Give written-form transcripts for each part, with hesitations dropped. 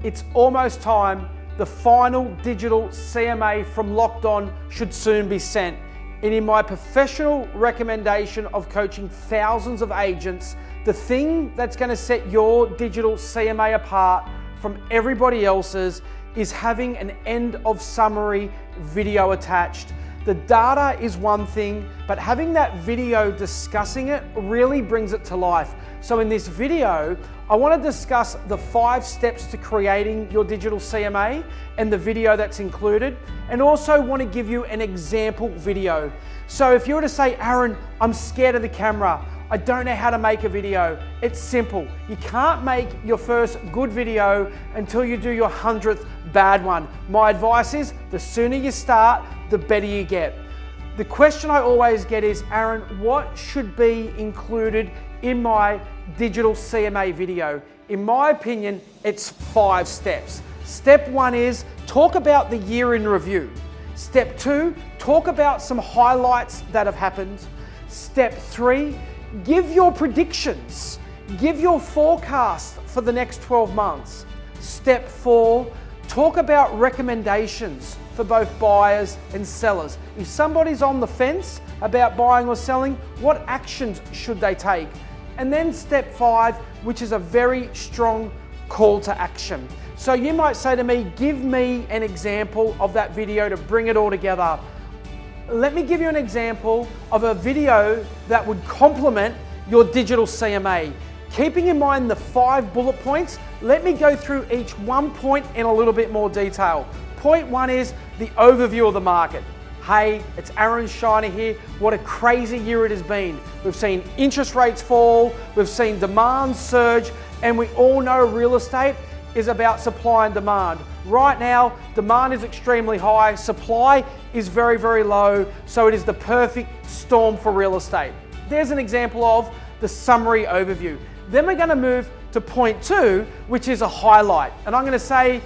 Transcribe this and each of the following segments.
It's almost time. The final digital CMA from Locked On should soon be sent. And in my professional recommendation of coaching thousands of agents, the thing that's going to set your digital CMA apart from everybody else's is having an end of summary video attached. The data is one thing, but having that video discussing it really brings it to life. So in this video, I want to discuss the 5 steps to creating your digital CMA and the video that's included, and also want to give you an example video. So if you were to say, Aaron, I'm scared of the camera, I don't know how to make a video, it's simple. You can't make your first good video until you do your 100th bad one. My advice is, the sooner you start, the better you get. The question I always get is, Aaron, what should be included in my digital CMA video? In my opinion, it's 5 steps. Step 1 is talk about the year in review. Step 2, talk about some highlights that have happened. Step 3, give your predictions. Give your forecast for the next 12 months. Step 4, talk about recommendations for both buyers and sellers. If somebody's on the fence about buying or selling, what actions should they take? And then step 5, which is a very strong call to action. So you might say to me, give me an example of that video to bring it all together. Let me give you an example of a video that would complement your digital CMA. Keeping in mind the 5 bullet points, let me go through each one point in a little bit more detail. Point 1 is the overview of the market. Hey, it's Aaron Shiner here. What a crazy year it has been. We've seen interest rates fall, we've seen demand surge, and we all know real estate is about supply and demand. Right now, demand is extremely high, supply is very, very low, so it is the perfect storm for real estate. There's an example of the summary overview. Then we're going to move to point 2, which is a highlight. And I'm going to say,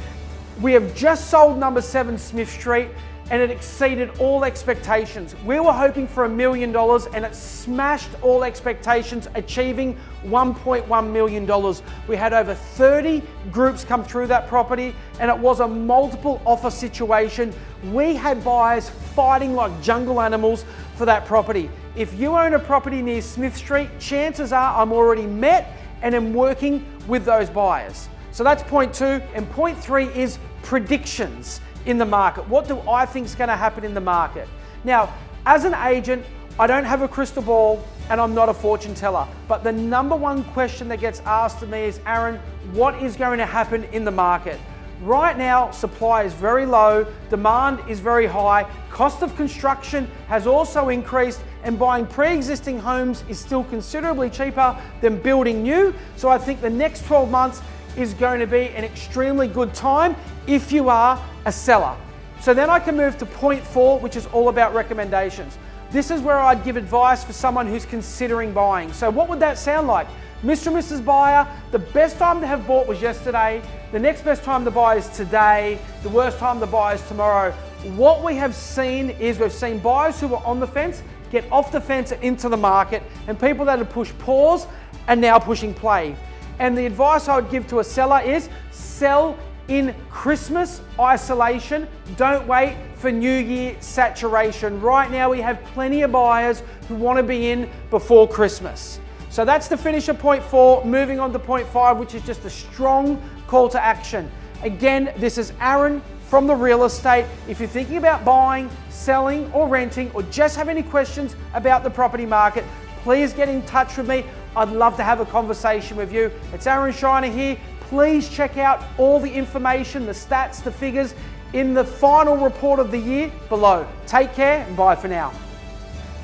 we have just sold number 7 Smith Street, and it exceeded all expectations. We were hoping for $1 million and it smashed all expectations, achieving $1.1 million. We had over 30 groups come through that property, and it was a multiple offer situation. We had buyers fighting like jungle animals for that property. If you own a property near Smith Street, chances are I'm already met and am working with those buyers. So that's point 2. And point 3 is predictions in the market. What do I think is going to happen in the market? Now, as an agent, I don't have a crystal ball and I'm not a fortune teller, but the number one question that gets asked to me is, Aaron, what is going to happen in the market? Right now, supply is very low, demand is very high, cost of construction has also increased, and buying pre-existing homes is still considerably cheaper than building new. So I think the next 12 months is going to be an extremely good time if you are a seller. So then I can move to point 4, which is all about recommendations. This is where I'd give advice for someone who's considering buying. So what would that sound like? Mr. and Mrs. Buyer, the best time to have bought was yesterday. The next best time to buy is today. The worst time to buy is tomorrow. What we have seen is we've seen buyers who were on the fence get off the fence and into the market, and people that have pushed pause are now pushing play. And the advice I would give to a seller is sell in Christmas isolation. Don't wait for New Year saturation. Right now we have plenty of buyers who want to be in before Christmas. So that's the finish of point 4. Moving on to point 5, which is just a strong call to action. Again, this is Aaron from the real estate. If you're thinking about buying, selling, or renting, or just have any questions about the property market, please get in touch with me. I'd love to have a conversation with you. It's Aaron Shiner here. Please check out all the information, the stats, the figures in the final report of the year below. Take care and bye for now.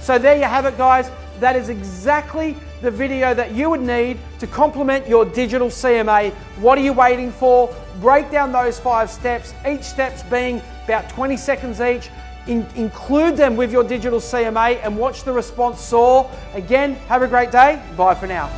So there you have it, guys. That is exactly the video that you would need to complement your digital CMA. What are you waiting for? Break down those 5 steps, each steps being about 20 seconds each. Include them with your digital CMA and watch the response soar. Again, have a great day. Bye for now.